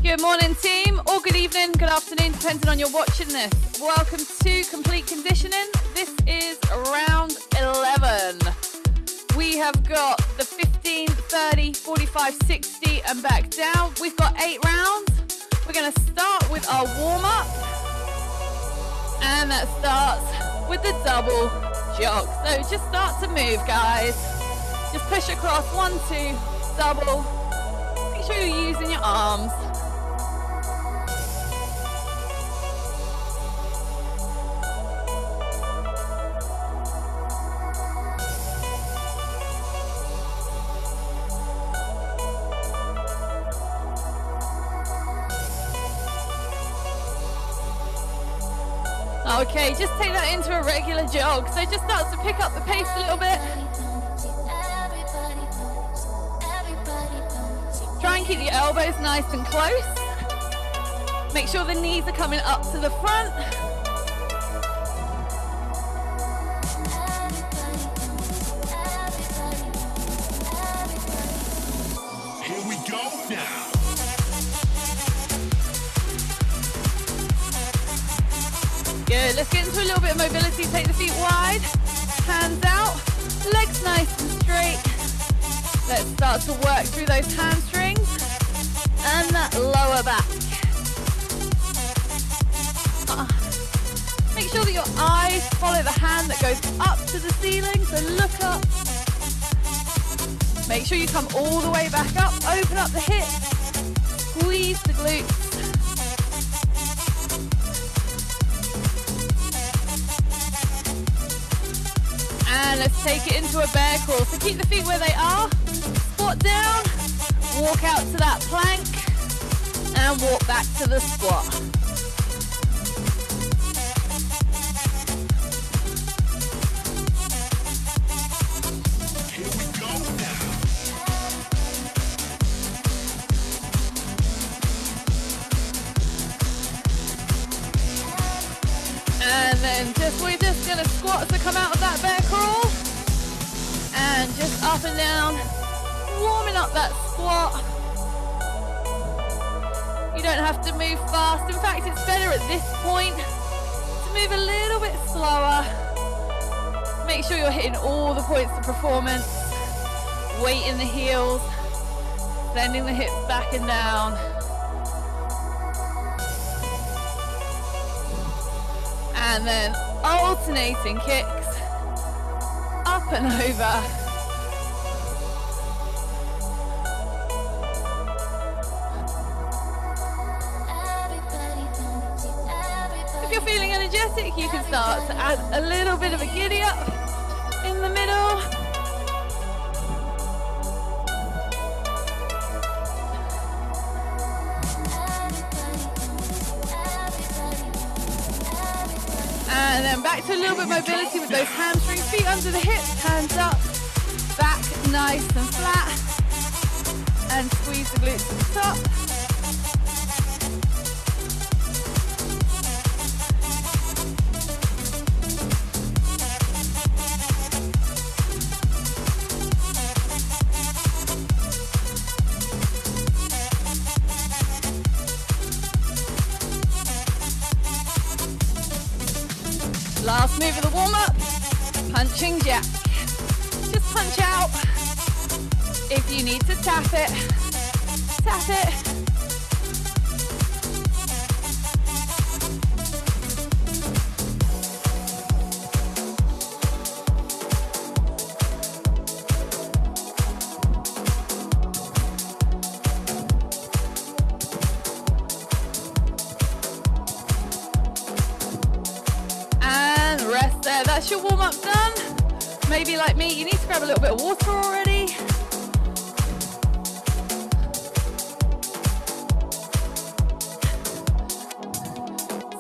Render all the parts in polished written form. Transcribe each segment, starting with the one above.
Good morning, team, or good evening, good afternoon, depending on you're watching this. Welcome to Complete Conditioning. This is round 11. We have got the 15, 30, 45, 60 and back down. We've got 8 rounds. We're going to start with our warm-up. And that starts with the double jog. So just start to move, guys. Just push across, 1, 2, double. Make sure you're using your arms. Okay, just take that into a regular jog. So just start to pick up the pace a little bit. Try and keep your elbows nice and close. Make sure the knees are coming up to the front. Here we go now. Good, let's get into a little bit of mobility. Take the feet wide, hands out, legs nice and straight. Let's start to work through those hamstrings and that lower back. Make sure that your eyes follow the hand that goes up to the ceiling, so look up. Make sure you come all the way back up, open up the hips, squeeze the glutes. And let's take it into a bear crawl. So keep the feet where they are, squat down, walk out to that plank, and walk back to the squat. Here we go now. And then we're just gonna squat, so come out of that bear crawl. And just up and down, warming up that squat. You don't have to move fast. In fact, it's better at this point to move a little bit slower. Make sure you're hitting all the points of performance. Weight in the heels, bending the hips back and down. And then alternating kicks, up and over. If you're feeling energetic, you can start to add a little bit of a giddy up in the middle. And then back to a little bit of mobility with those hamstrings, feet under the hips, hands up, back nice and flat, and squeeze the glutes at the top. Last move of the warm-up, punching jack. Just punch out. If you need to tap it, tap it. That's your warm-up done. Maybe like me, you need to grab a little bit of water already.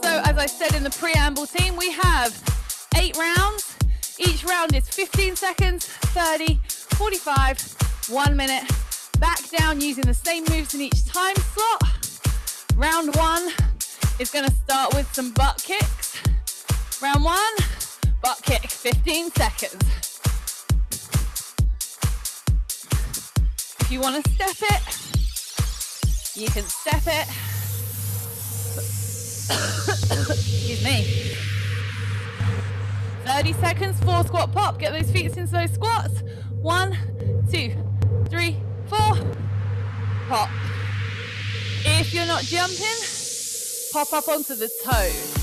So as I said in the preamble, team, we have 8 rounds. Each round is 15 seconds, 30, 45, 1 minute. Back down using the same moves in each time slot. Round 1 is going to start with some butt kicks. Round 1. Butt kick, 15 seconds. If you want to step it, You can step it. Excuse me. 30 seconds, 4 squat pop. Get those feet into those squats. 1, 2, 3, 4. Pop. If you're not jumping, pop up onto the toes.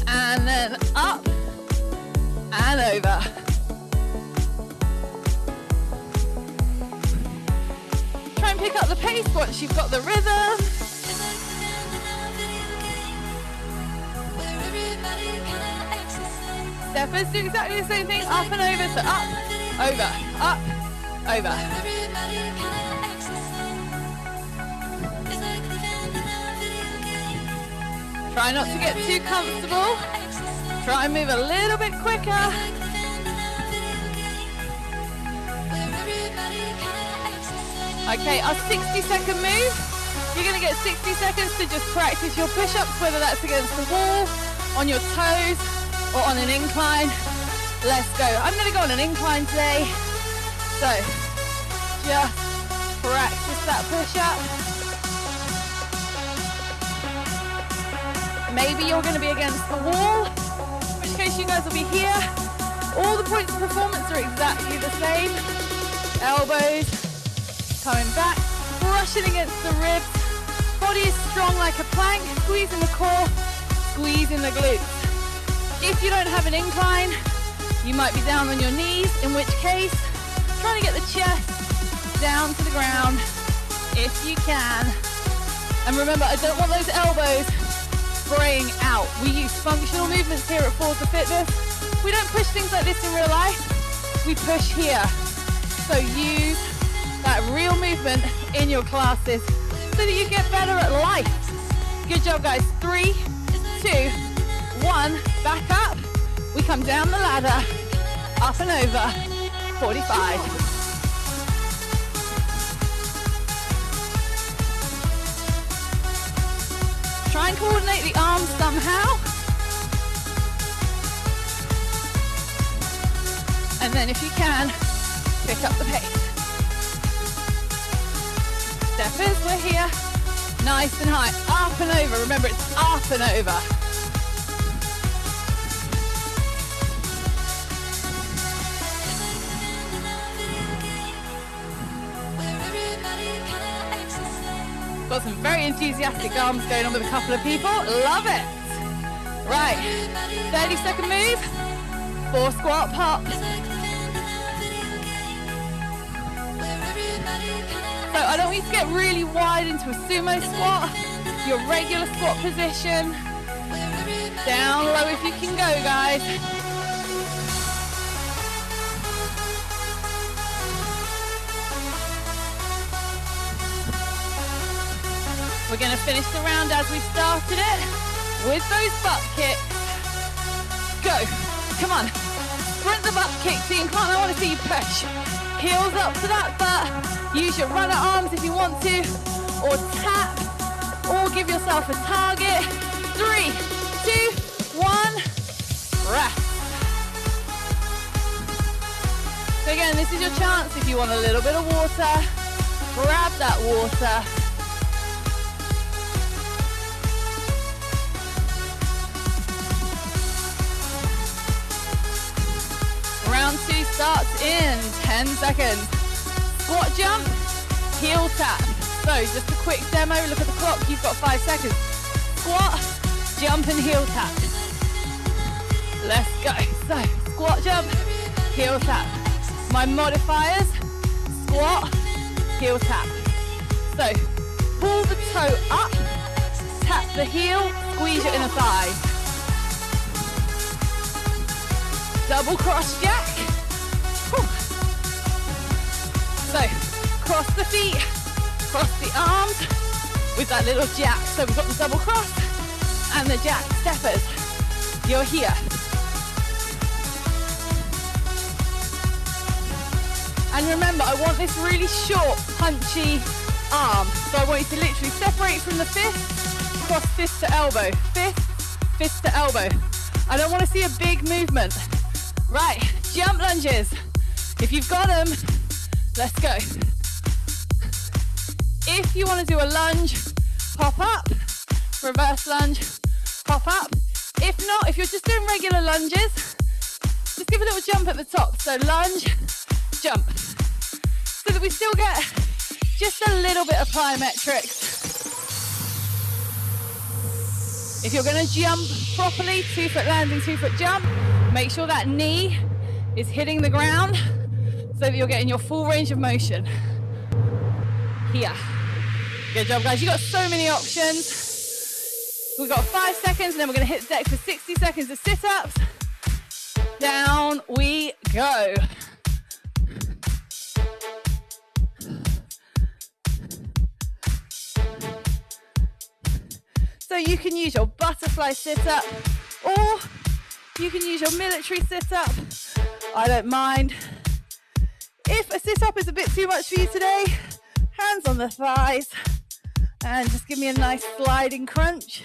And then up and over. Try and pick up the pace once you've got the rhythm. Steppers do exactly the same thing, up and over, so up, over, up, over. Try not to get too comfortable. Try and move a little bit quicker. Okay, our 60-second move. You're going to get 60 seconds to just practice your push-ups, whether that's against the wall, on your toes, or on an incline. Let's go. I'm going to go on an incline today. So, just practice that push-up. Maybe you're going to be against the wall, in which case you guys will be here. All the points of performance are exactly the same. Elbows coming back, brushing against the ribs. Body is strong like a plank, squeezing the core, squeezing the glutes. If you don't have an incline, you might be down on your knees, in which case, trying to get the chest down to the ground if you can. And remember, I don't want those elbows spraying out. We use functional movements here at Forza Fitness. We don't push things like this in real life. We push here. So use that real movement in your classes so that you get better at life. Good job, guys. 3, 2, 1. Back up. We come down the ladder, up and over. 45. Try and coordinate the arms somehow. And then if you can, pick up the pace. Steppers, we're here. Nice and high, up and over. Remember, it's up and over. Got some very enthusiastic arms going on with a couple of people. Love it. Right, 30-second move. 4 squat pops. So I don't want you to get really wide into a sumo squat. Your regular squat position. Down low if you can go, guys. We're going to finish the round as we started it with those butt kicks. Go. Come on. Sprint the butt kick to the incline. I want to see you push. Heels up to that butt. Use your runner arms if you want to. Or tap. Or give yourself a target. 3, 2, 1. Rest. So again, this is your chance if you want a little bit of water. Grab that water. Round 2 starts in 10 seconds. Squat jump, heel tap. So just a quick demo, look at the clock, you've got 5 seconds. Squat, jump and heel tap. Let's go. So squat jump, heel tap. My modifiers, squat, heel tap. So pull the toe up, tap the heel, squeeze your inner thigh. Double cross jack. Whew. So cross the feet, cross the arms with that little jack. So we've got the double cross and the jack steppers. You're here. And remember, I want this really short, punchy arm. So I want you to literally separate from the fist, cross fist to elbow, fist to elbow. I don't want to see a big movement. Right, jump lunges. If you've got them, let's go. If you want to do a lunge, pop up, reverse lunge, pop up. If not, if you're just doing regular lunges, just give a little jump at the top. So lunge, jump. So that we still get just a little bit of plyometrics. If you're going to jump properly, 2-foot landing, 2-foot jump, make sure that knee is hitting the ground so that you're getting your full range of motion. Here. Good job, guys. You've got so many options. We've got 5 seconds, and then we're going to hit the deck for 60 seconds of sit-ups. Down we go. So you can use your butterfly sit-up, or you can use your military sit-up. I don't mind. If a sit-up is a bit too much for you today, hands on the thighs, and just give me a nice sliding crunch.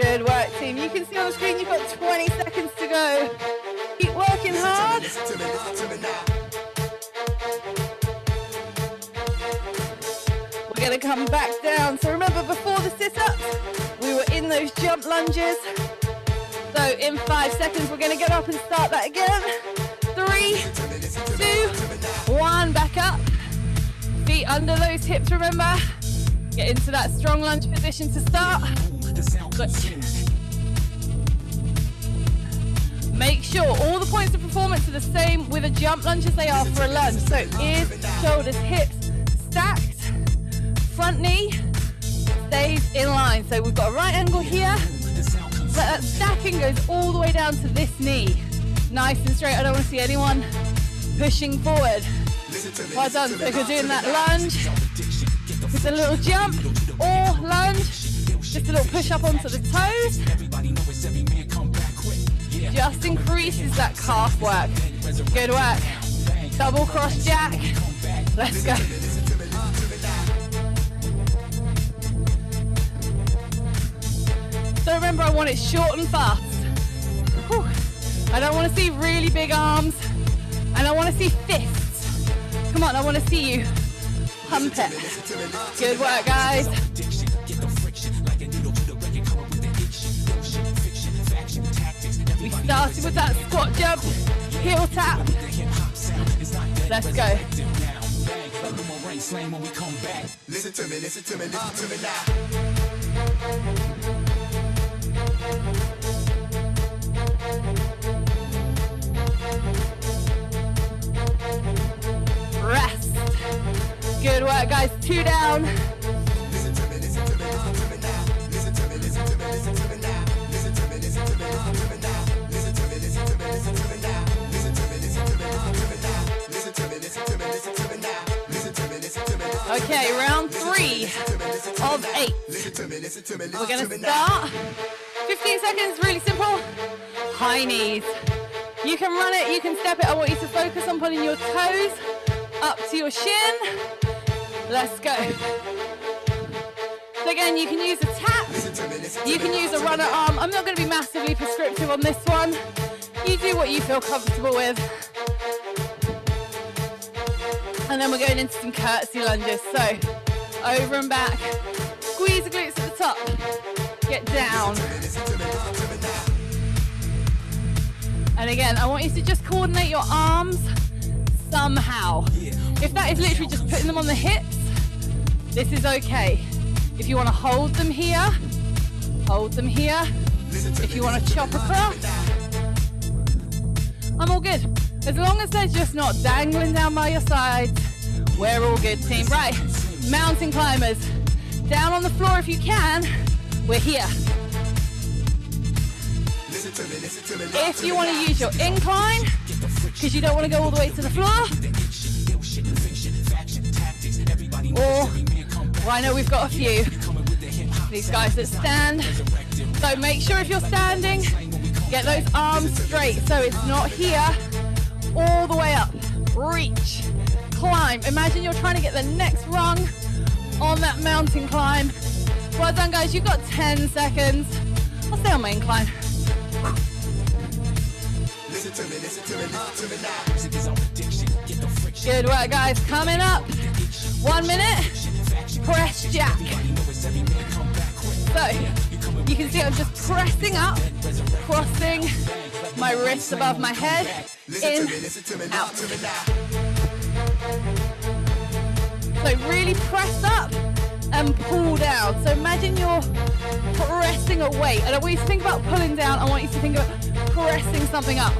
Good work, team. You can see on the screen you've got 20 seconds to go. Keep working hard. We're going to come back down. So remember, before the sit-ups, we were in those jump lunges. So in 5 seconds, we're going to get up and start that again. 3, 2, 1, back up. Feet under those hips, remember. Get into that strong lunge position to start. Good. Make sure all the points of performance are the same with a jump lunge as they are for a lunge. So ears, shoulders, hips stacked. Front knee stays in line. So we've got a right angle here. So that stacking goes all the way down to this knee. Nice and straight. I don't want to see anyone pushing forward. Well done. So if you're doing that lunge, with a little jump or lunge, just a little push up onto the toes. Just increases that calf work. Good work. Double cross jack. Let's go. So remember, I want it short and fast. Whew. I don't want to see really big arms, and I want to see fists. Come on, I want to see you pump it. Good work, guys. We started with that squat jump, heel tap. Let's go. Listen to me, listen to me, listen to me now. Rest. Good work, guys. 2 down. Listen to me, listen to me, listen to me now. Listen to me, listen to me, listen to me now. Listen to me, listen to me, listen to me now. Listen to me, listen to me, listen to me now. Listen to me, listen to me, listen to me now. Listen to me, listen to me, listen to me now. Listen to me, listen to me. Okay, round 3 of 8. We're going to start. 15 seconds, really simple. High knees. You can run it, you can step it. I want you to focus on pulling your toes up to your shin. Let's go. So again, you can use a tap. You can use a runner arm. I'm not going to be massively prescriptive on this one. You do what you feel comfortable with. And then we're going into some curtsy lunges. So over and back. Squeeze the glutes at the top. Get down. And again, I want you to just coordinate your arms somehow. If that is literally just putting them on the hips, this is okay. If you want to hold them here, hold them here. If you want to chop across, I'm all good. As long as they're just not dangling down by your sides, we're all good, team. Right, mountain climbers. Down on the floor if you can. We're here. If you want to use your incline, because you don't want to go all the way to the floor, or, well, I know we've got a few, These guys that stand. So make sure if you're standing, get those arms straight so it's not here, all the way up. Reach, climb. Imagine you're trying to get the next rung on that mountain climb. Well done, guys. You've got 10 seconds. I'll stay on my incline. Good work, guys. Coming up. 1 minute. Press jack. So you can see I'm just pressing up, crossing my wrists above my head, in, out. So really press up and pull down. So imagine you're pressing a weight. I don't want you to think about pulling down. I want you to think about pressing something up.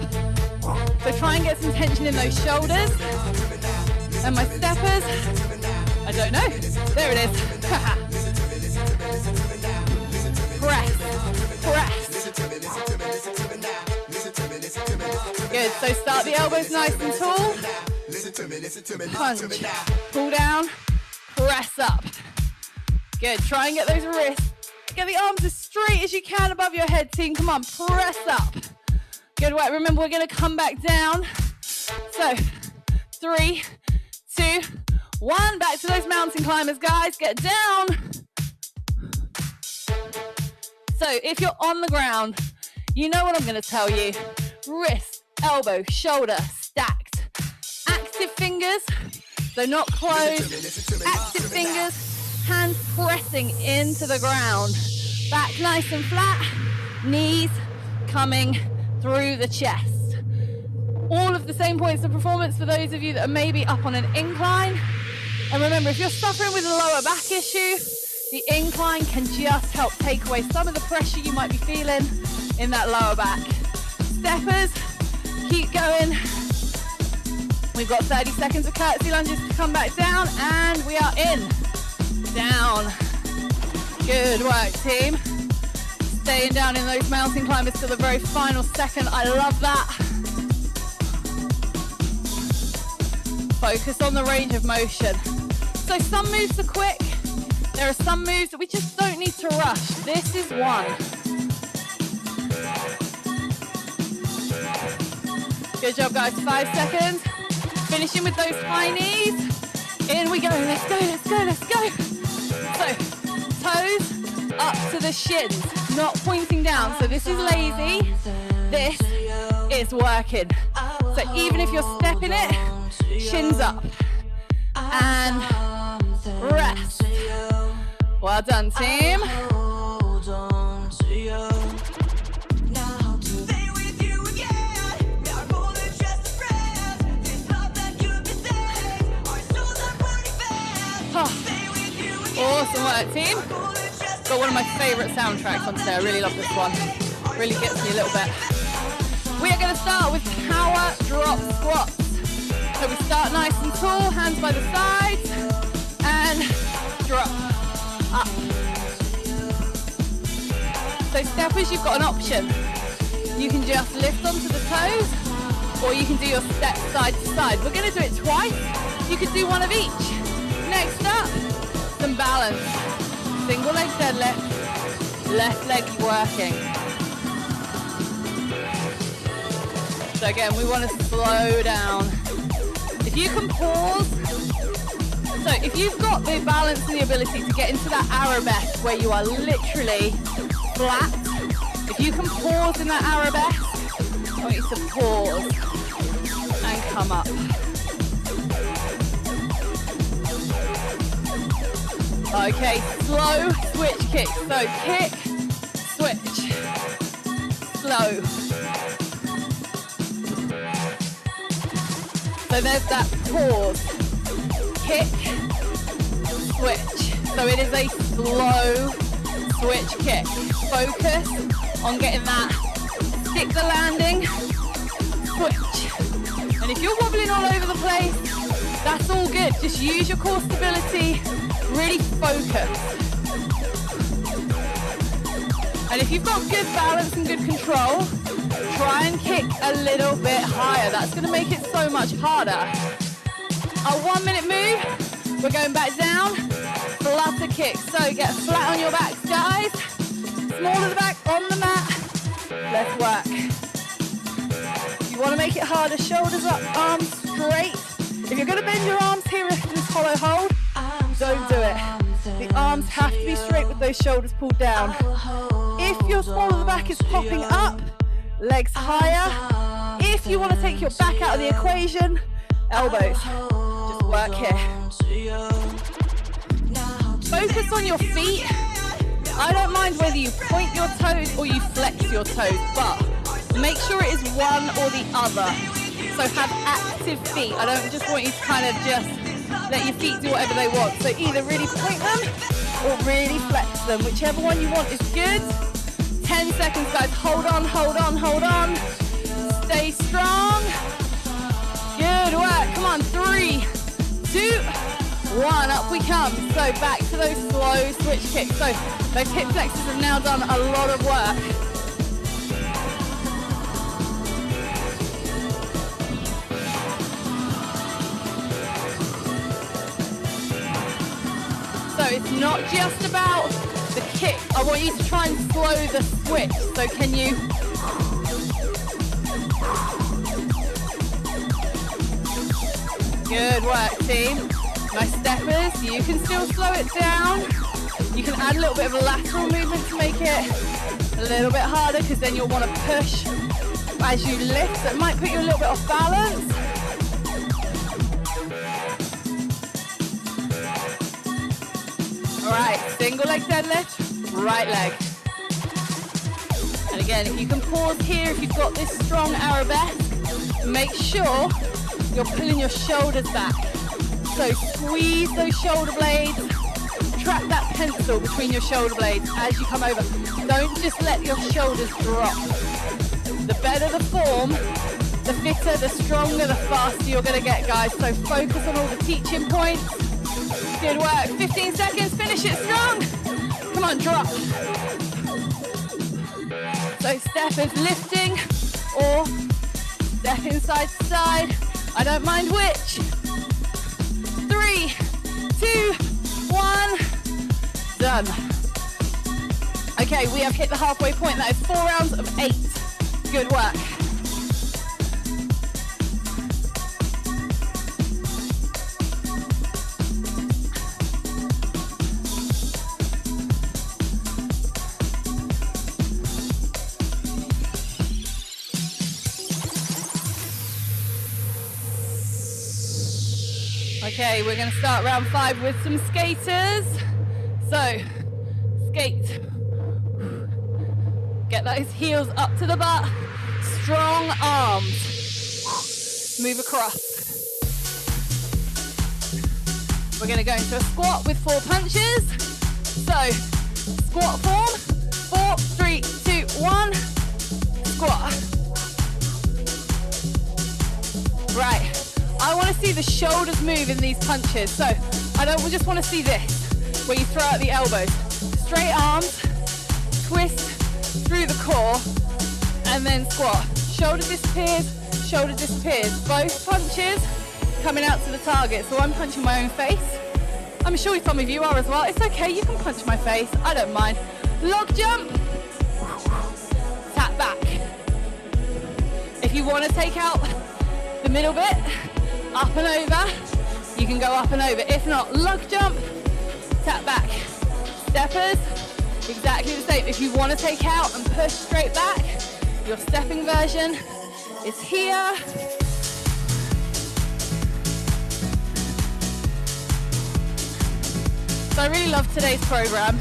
So try and get some tension in those shoulders. And my steppers, I don't know. There it is. Press, press. Good, so start the elbows nice and tall. Punch, pull down, press up. Good, try and get those wrists. Get the arms as straight as you can above your head, team. Come on, press up. Good work. Remember, we're going to come back down. So, 3, 2, 1. Back to those mountain climbers, guys. Get down. So, if you're on the ground, you know what I'm going to tell you. Wrist, elbow, shoulder, stacked. Active fingers, so not closed. Active fingers, hands pressing into the ground. Back nice and flat. Knees coming through the chest. All of the same points of performance for those of you that are maybe up on an incline. And remember, if you're suffering with a lower back issue, the incline can just help take away some of the pressure you might be feeling in that lower back. Steppers, keep going. We've got 30 seconds of curtsy lunges to come back down, and we are in. Down. Good work, team. Staying down in those mountain climbers to the very final second. I love that. Focus on the range of motion. So some moves are quick. There are some moves that we just don't need to rush. This is one. Good job, guys. 5 seconds. Finishing with those high knees. In we go. Let's go, let's go, let's go. So, toes up to the shins, not pointing down. So this is lazy. This is working. So even if you're stepping it, shins up. And rest. Well done, team. Awesome work, team. Got one of my favourite soundtracks on today. I really love this one. Really gets me a little bit. We are going to start with power drop squats. So we start nice and tall, hands by the sides, and drop up. So steppers, you've got an option. You can just lift onto the toes, or you can do your step side to side. We're going to do it twice. You could do one of each. Next up, some balance. Single leg deadlift, left leg working. So again, we want to slow down. If you can pause, so if you've got the balance and the ability to get into that arabesque where you are literally flat, if you can pause in that arabesque, I want you to pause and come up. Okay, slow switch kick. So kick, switch, slow. So there's that pause, kick, switch. So it is a slow switch kick. Focus on getting that, stick the landing, switch. And if you're wobbling all over the place, that's all good. Just use your core stability. Really focus. And if you've got good balance and good control, try and kick a little bit higher. That's going to make it so much harder. Our 1 minute move, we're going back down, flutter kick. So get flat on your back, step harder. Shoulders up, arms straight. If you're going to bend your arms here in this hollow hold, don't do it. The arms have to be straight with those shoulders pulled down. If your small of the back is popping up, legs higher. If you want to take your back out of the equation, elbows. Just work here. Focus on your feet. I don't mind whether you point your toes or you flex your toes, but make sure it is one or the other. So have active feet. I don't just want you to kind of just let your feet do whatever they want. So either really point them or really flex them. Whichever one you want is good. 10 seconds, guys. Hold on, hold on, hold on. Stay strong. Good work. Come on. 3, 2, 1. Up we come. So back to those slow switch kicks. So those hip flexors have now done a lot of work. So it's not just about the kick. I want you to try and slow the switch. So can you? Good work, team. Nice steppers. You can still slow it down. You can add a little bit of a lateral movement to make it a little bit harder, because then you'll want to push as you lift. So it might put you a little bit off balance. All right, single leg deadlift, right leg. And again, if you can pause here, if you've got this strong arabesque, make sure you're pulling your shoulders back. So squeeze those shoulder blades, trap that pencil between your shoulder blades as you come over. Don't just let your shoulders drop. The better the form, the fitter, the stronger, the faster you're gonna get, guys. So focus on all the teaching points. Good work. 15 seconds. Finish it strong. Come on, drop. So step is lifting or stepping side to side. I don't mind which. 3, 2, 1. Done. Okay, we have hit the halfway point. That is 4 rounds of 8. Good work. Okay, we're going to start round 5 with some skaters. So, skate. Get those heels up to the butt. Strong arms. Move across. We're going to go into a squat with 4 punches. So, squat form. 4, 3, 2, 1. Squat. Right. I want to see the shoulders move in these punches. So I don't just want to see this, where you throw out the elbows. Straight arms, twist through the core, and then squat. Shoulder disappears, shoulder disappears. Both punches coming out to the target. So I'm punching my own face. I'm sure some of you are as well. It's okay, you can punch my face. I don't mind. Log jump. Tap back. If you want to take out the middle bit, up and over, you can go up and over. If not, lug jump, tap back. Steppers, exactly the same. If you want to take out and push straight back, your stepping version is here. So I really love today's program.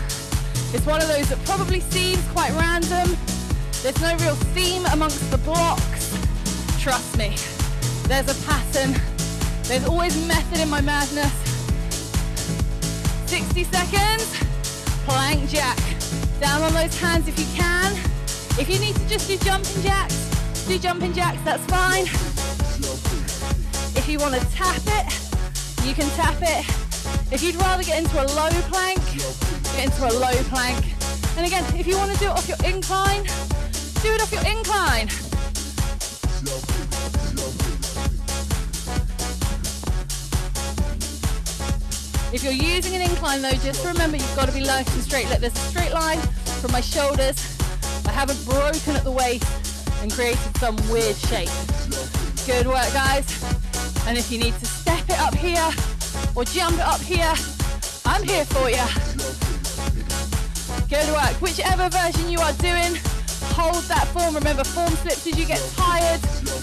It's one of those that probably seems quite random. There's no real theme amongst the blocks. Trust me, there's a pattern. There's always method in my madness. 60 seconds, plank jack. Down on those hands if you can. If you need to just do jumping jacks, that's fine. If you want to tap it, you can tap it. If you'd rather get into a low plank, get into a low plank. And again, if you want to do it off your incline, do it off your incline. If you're using an incline though, just remember you've got to be nice and straight. Let there's a straight line from my shoulders. I haven't broken at the waist and created some weird shape. Good work, guys. And if you need to step it up here or jump it up here, I'm here for you. Good work. Whichever version you are doing, hold that form. Remember, form slips as you get tired.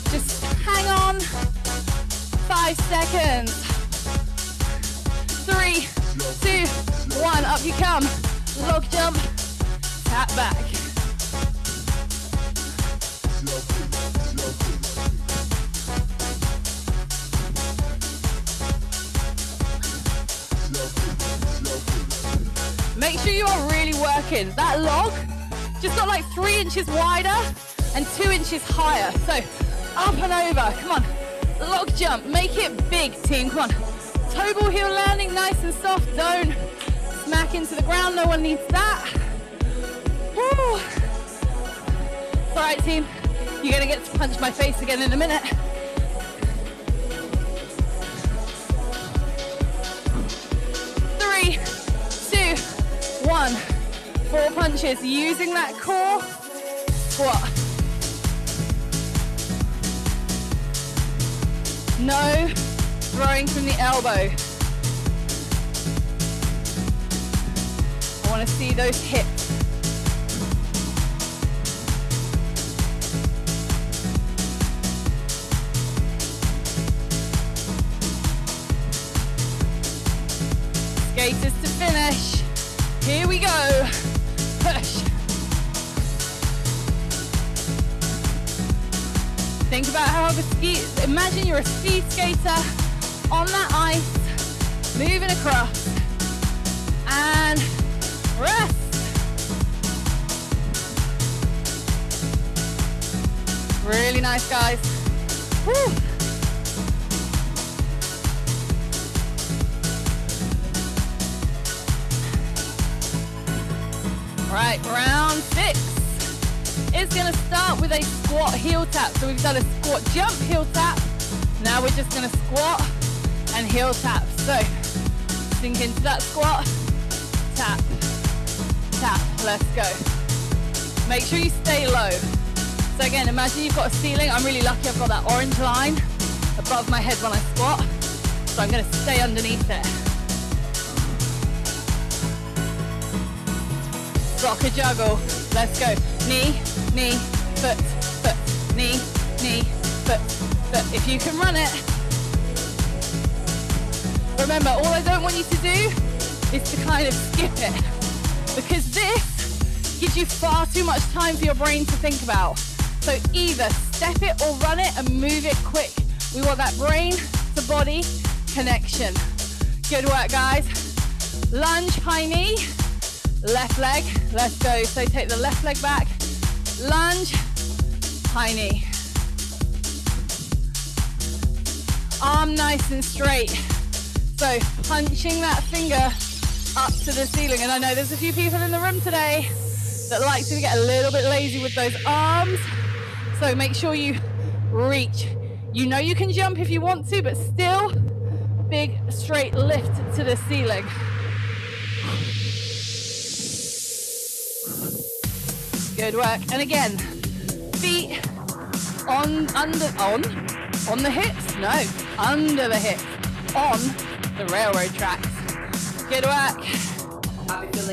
Just hang on. 5 seconds. 3, 2, 1. Up you come. Log jump. Tap back. Make sure you are really working. That log just got like 3 inches wider and 2 inches higher. So up and over, come on. Log jump, make it big, team, come on. Toe ball heel landing, nice and soft. Don't smack into the ground, no one needs that. Woo. It's all right, team. You're gonna get to punch my face again in a minute. 3, 2, 1. 4 punches, using that core squat. No throwing from the elbow. I want to see those hips. Skaters to finish. Here we go. Push. Think about how imagine you're a speed skater on that ice, moving across, and rest. Really nice, guys. Woo. Right, round 6 is going to start with a squat heel tap. So we've done a squat jump heel tap. Now we're just going to squat and heel tap. So sink into that squat, tap, tap. Let's go. Make sure you stay low. So again, imagine you've got a ceiling. I'm really lucky I've got that orange line above my head when I squat. So I'm going to stay underneath it. Rocker juggle. Let's go. Knee, knee, foot, foot. Knee, knee, foot, foot. If you can run it. Remember, all I don't want you to do is to kind of skip it, because this gives you far too much time for your brain to think about. So either step it or run it and move it quick. We want that brain to body connection. Good work, guys. Lunge, high knee. Left leg, let's go. So take the left leg back, lunge, high knee. Arm nice and straight. So punching that finger up to the ceiling. And I know there's a few people in the room today that like to get a little bit lazy with those arms. So make sure you reach. You know you can jump if you want to, but still big straight lift to the ceiling. Good work. And again, feet on the hips? No, under the hips, on the railroad tracks. Good work.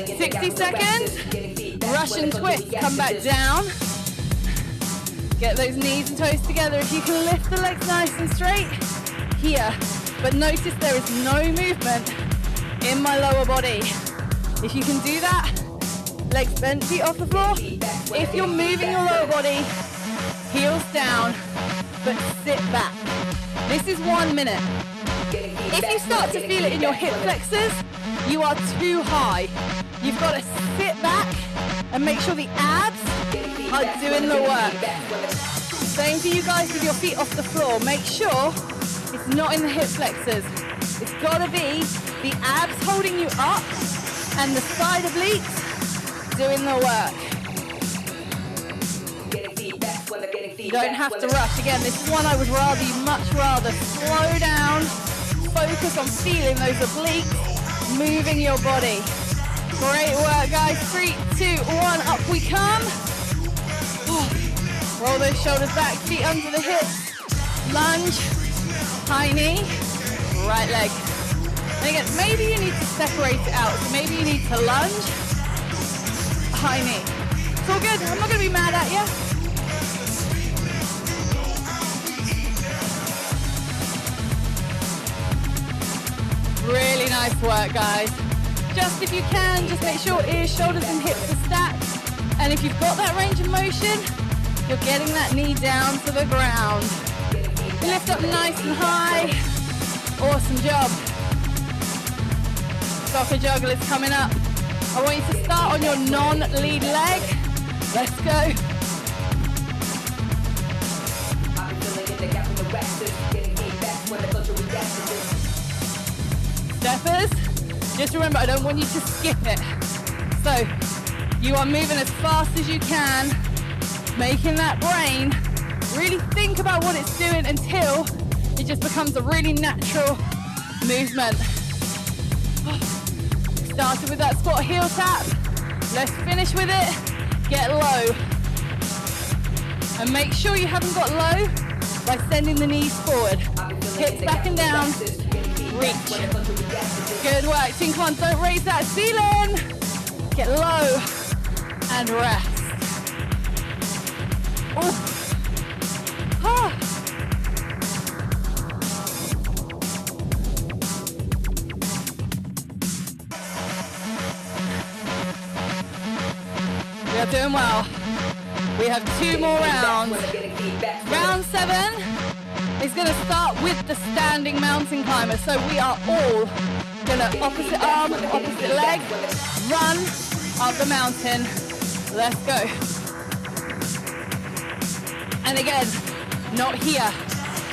60 seconds. Russian twist. Come back down. Get those knees and toes together. If you can lift the legs nice and straight here. But notice there is no movement in my lower body. If you can do that, legs bent, feet off the floor. If you're moving your lower body, heels down, but sit back. This is 1 minute. If you start to feel it in your hip flexors, you are too high. You've got to sit back and make sure the abs are doing the work. Same for you guys with your feet off the floor. Make sure it's not in the hip flexors. It's got to be the abs holding you up and the side obliques doing the work. You don't have to rush. Again, this is one I would much rather slow down, focus on feeling those obliques, moving your body. Great work, guys. 3, 2, 1, up we come. Roll those shoulders back, feet under the hips. lunge, high knee, right leg. And again, maybe you need to separate it out. So maybe you need to lunge, high knee. It's all good. I'm not going to be mad at you. Really nice work, guys. Just if you can, just make sure ears, shoulders, and hips are stacked. And if you've got that range of motion, you're getting that knee down to the ground. Lift up nice and high. Awesome job. Soccer juggle is coming up. I want you to start on your non-lead leg. Let's go. Steppers, just remember, I don't want you to skip it. So you are moving as fast as you can, making that brain really think about what it's doing until it just becomes a really natural movement. Started with that squat heel tap. Let's finish with it. Get low. And make sure you haven't got low by sending the knees forward. Hips back and down. Reach. Good work. Team, come on, don't raise that ceiling. Get low and rest. Oh. Ah. We are doing well. We have 2 more rounds. Round 7 is going to start with the standing mountain climber. So we are all going to opposite arm, opposite leg, run up the mountain. Let's go. And again, not here,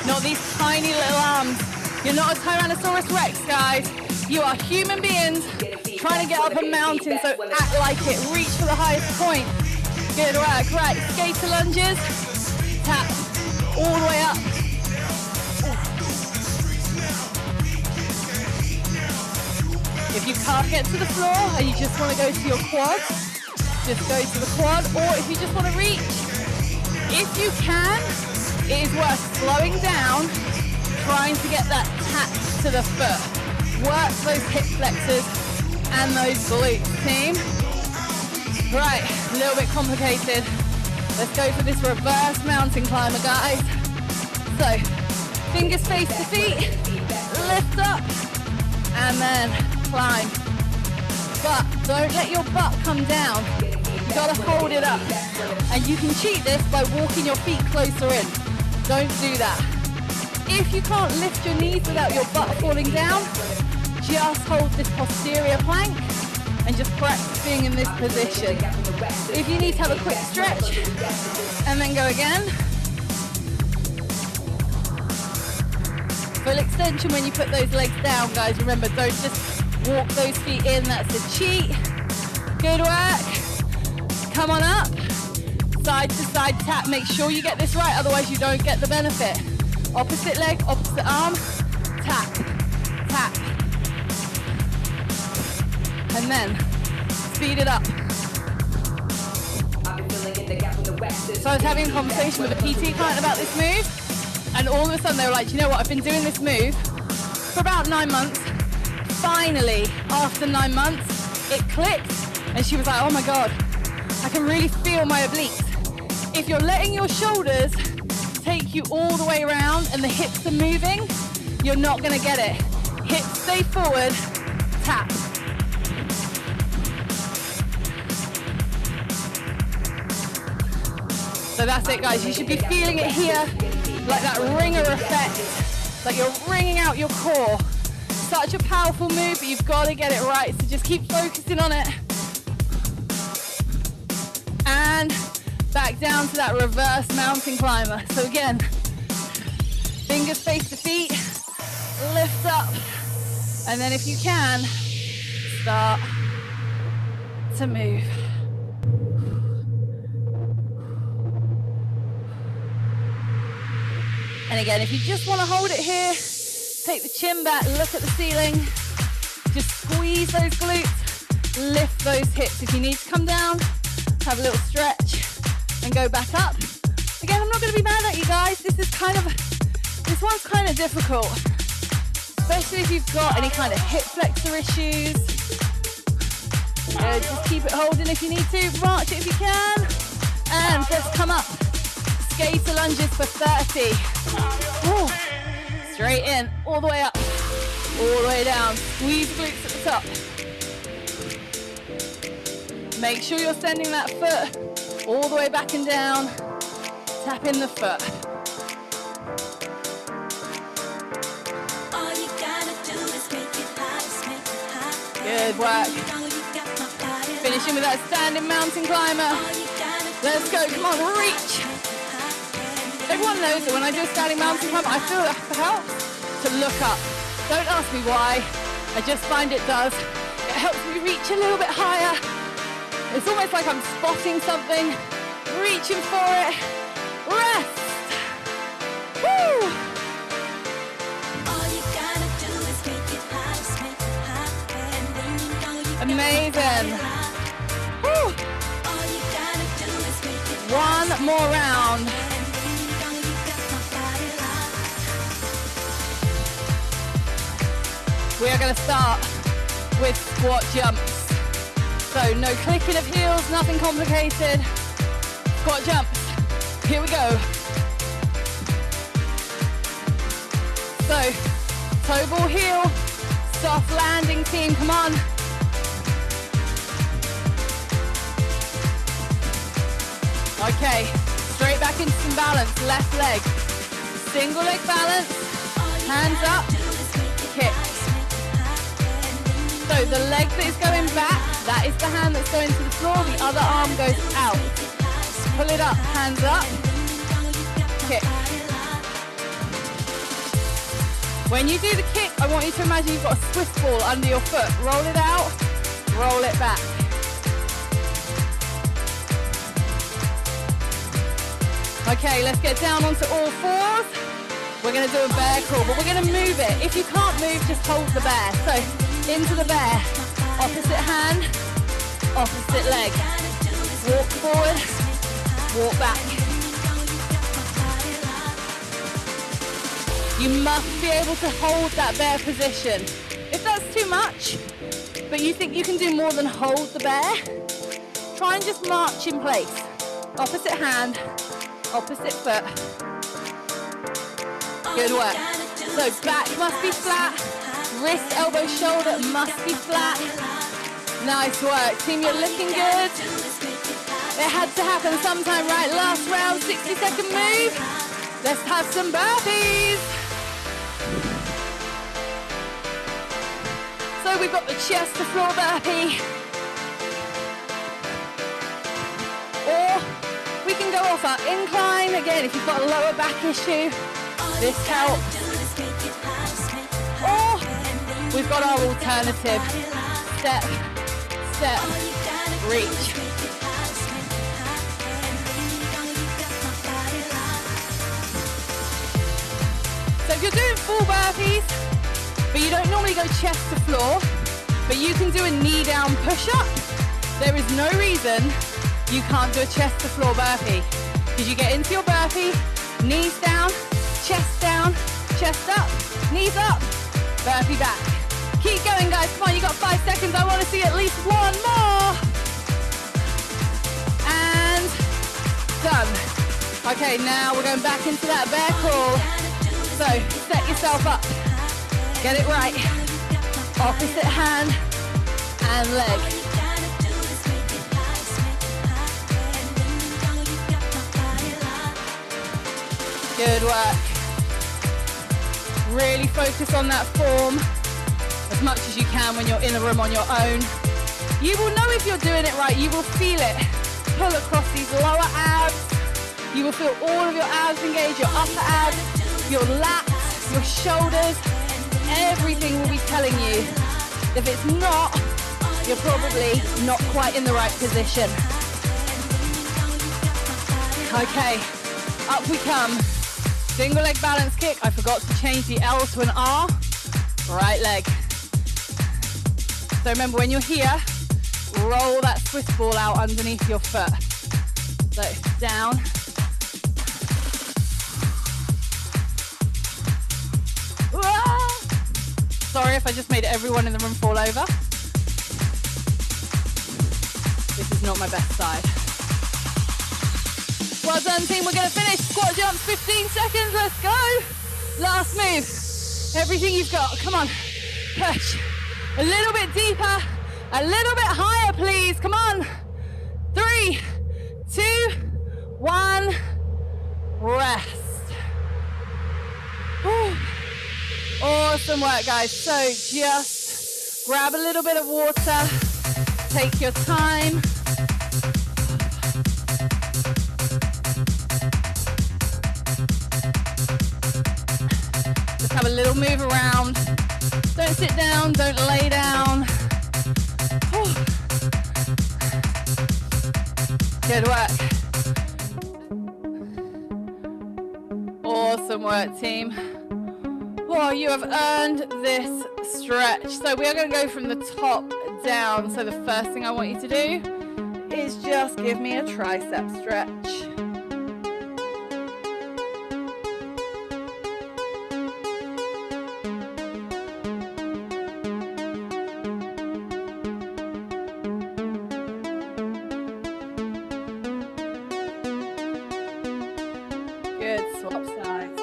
not these tiny little arms. You're not a Tyrannosaurus Rex, guys. You are human beings trying to get up a mountain, so act like it. Reach for the highest point. Good work. Right, skater lunges. Tap all the way up. If you can't get to the floor and you just want to go to your quad, just go to the quad. Or if you just want to reach, if you can, it is worth slowing down, trying to get that tap to the foot. Work those hip flexors and those glutes, team. Right, a little bit complicated. Let's go for this reverse mountain climber, guys. So, fingers face to feet, lift up, and then climb. But don't let your butt come down. You gotta hold it up. And you can cheat this by walking your feet closer in. Don't do that. If you can't lift your knees without your butt falling down, just hold this posterior plank and just practice being in this position. If you need to have a quick stretch and then go again. Full extension when you put those legs down, guys. Remember, don't just walk those feet in. That's a cheat. Good work. Come on up. Side to side tap. Make sure you get this right, otherwise you don't get the benefit. Opposite leg, opposite arm. Tap, tap. And then speed it up. So I was having a conversation with a PT client about this move, and all of a sudden they were like, you know what, I've been doing this move for about 9 months. Finally, after 9 months, it clicked, and she was like, oh my God, I can really feel my obliques. If you're letting your shoulders take you all the way around and the hips are moving, you're not gonna get it. Hips stay forward, tap. So that's it, guys. You should be feeling it here, like that ringer effect, like you're wringing out your core. Such a powerful move, but you've got to get it right. So just keep focusing on it. And back down to that reverse mountain climber. So again, fingers face to feet, lift up, and then if you can, start to move. And again, if you just want to hold it here, take the chin back, look at the ceiling, just squeeze those glutes, lift those hips. If you need to come down, have a little stretch and go back up. Again, I'm not going to be mad at you guys. This is kind of This one's kind of difficult, especially if you've got any kind of hip flexor issues. Just keep it holding if you need to, march it if you can. And let's come up. Skater lunges for 30. Ooh. Straight in, all the way up, all the way down. Squeeze the glutes at the top. Make sure you're sending that foot all the way back and down. Tap in the foot. Good work. Finishing with that standing mountain climber. Let's go, come on, reach. Everyone knows that when I do a standing mountain climber, I feel it helps to look up. Don't ask me why, I just find it does. It helps me reach a little bit higher. It's almost like I'm spotting something, reaching for it. Rest. Woo! Amazing. Woo. One more round. We are going to start with squat jumps. So no clicking of heels, nothing complicated. Squat jumps. Here we go. So toe ball heel, soft landing team, come on. Okay, straight back into some balance, left leg. Single leg balance, hands up, kick. So the leg that is going back, that is the hand that's going to the floor, the other arm goes out. Pull it up, hands up, kick. When you do the kick, I want you to imagine you've got a Swiss ball under your foot. Roll it out, roll it back. Okay, let's get down onto all fours. We're going to do a bear crawl, but we're going to move it. If you can't move, just hold the bear. So, into the bear. Opposite hand, opposite leg. Walk forward, walk back. You must be able to hold that bear position. If that's too much, but you think you can do more than hold the bear, try and just march in place. Opposite hand, opposite foot. Good work. So back must be flat, wrist, elbow, shoulder must be flat. Nice work. Team, you're looking good. It had to happen sometime, right? Last round, 60-second move. Let's have some burpees. So we've got the chest to floor burpee. Or we can go off our incline. Again, if you've got a lower back issue, this helps. Or we've got our alternative. Step, step, reach. So if you're doing full burpees, but you don't normally go chest to floor, but you can do a knee down push-up, there is no reason you can't do a chest to floor burpee. Because you get into your burpee, knees down, chest up, knees up, burpee back. Keep going, guys, come on, you got 5 seconds. I want to see at least one more. And done. Okay, now we're going back into that bear crawl. So set yourself up, get it right. Opposite hand and leg. Good work. Really focus on that form as much as you can when you're in a room on your own. You will know if you're doing it right. You will feel it. Pull across these lower abs. You will feel all of your abs engage, your upper abs, your lats, your shoulders. Everything will be telling you. If it's not, you're probably not quite in the right position. Okay, up we come. Single leg balance kick. I forgot to change the L to an R. Right leg. So remember, when you're here, roll that Swiss ball out underneath your foot. So down. Sorry if I just made everyone in the room fall over. This is not my best side. Well done, team. We're going to finish. Squat jump, 15 seconds. Let's go. Last move. Everything you've got. Come on. Push. A little bit deeper. A little bit higher, please. Come on. 3, 2, 1. Rest. Whew. Awesome work, guys. So just grab a little bit of water. Take your time. Just have a little move around. Don't sit down, don't lay down. Whew. Good work. Awesome work, team. Well, you have earned this stretch. So we are going to go from the top down. So the first thing I want you to do is just give me a tricep stretch. Good, swap sides.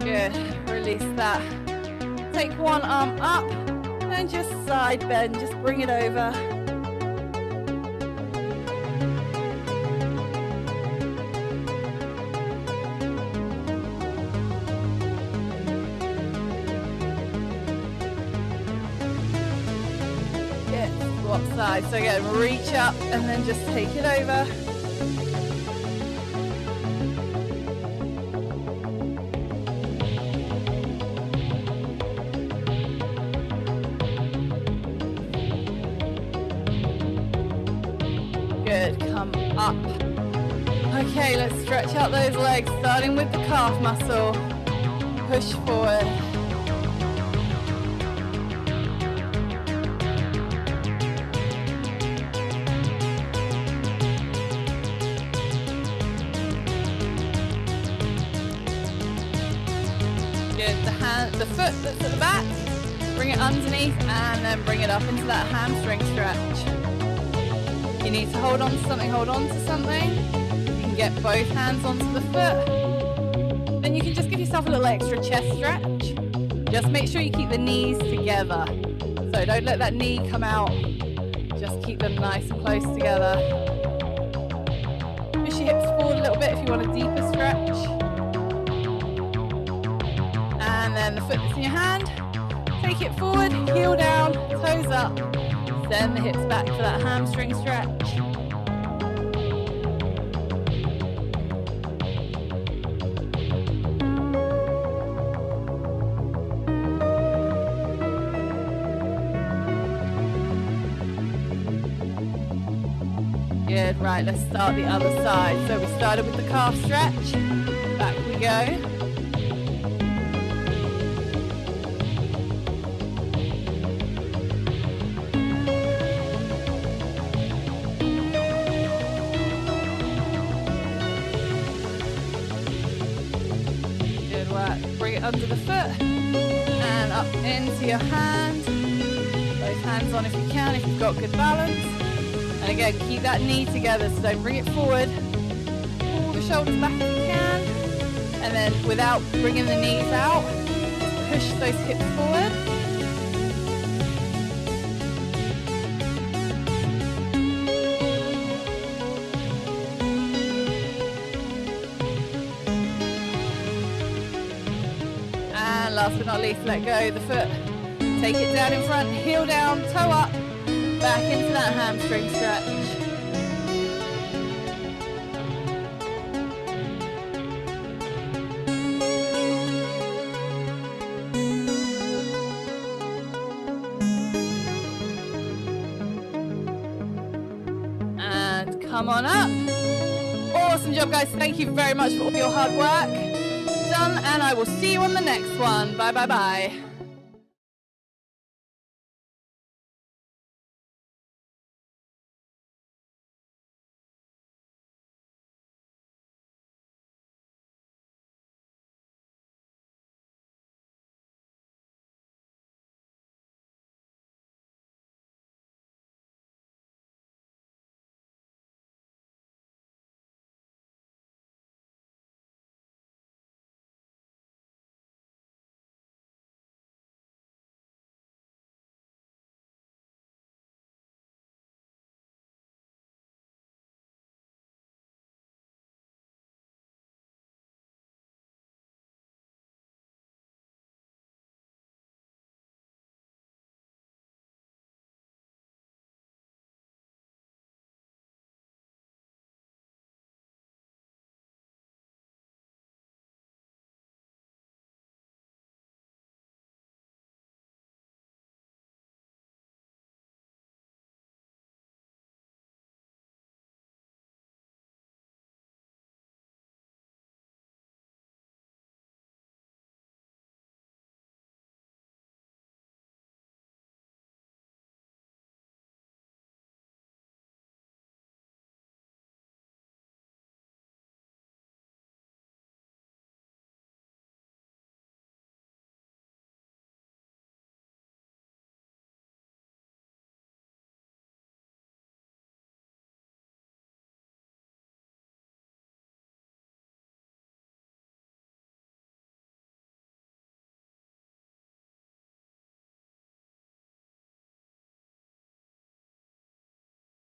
Good, release that. Take one arm up and just side bend, just bring it over. Good, swap sides. So again, reach up and then just take it over. Good, come up. Okay, let's stretch out those legs, starting with the calf muscle. Push forward. Good, the foot that's at the back, bring it underneath and then bring it up into that hamstring stretch. You need to hold on to something, hold on to something. You can get both hands onto the foot. Then you can just give yourself a little extra chest stretch. Just make sure you keep the knees together. So don't let that knee come out. Just keep them nice and close together. Push your hips forward a little bit if you want a deeper stretch. And then the foot that's in your hand, take it forward, heel down, toes up. Send the hips back for that hamstring stretch. Good, right, let's start the other side. So we started with the calf stretch. Back we go. Bring it under the foot and up into your hand. Both hands on if you can, if you've got good balance. And again, keep that knee together, so don't bring it forward. Pull the shoulders back if you can. And then without bringing the knees out, push those hips forward. Last but not least, let go of the foot. Take it down in front, heel down, toe up, back into that hamstring stretch. And come on up. Awesome job, guys. Thank you very much for all your hard work. Done, and I will see you on the next one. Bye, bye, bye.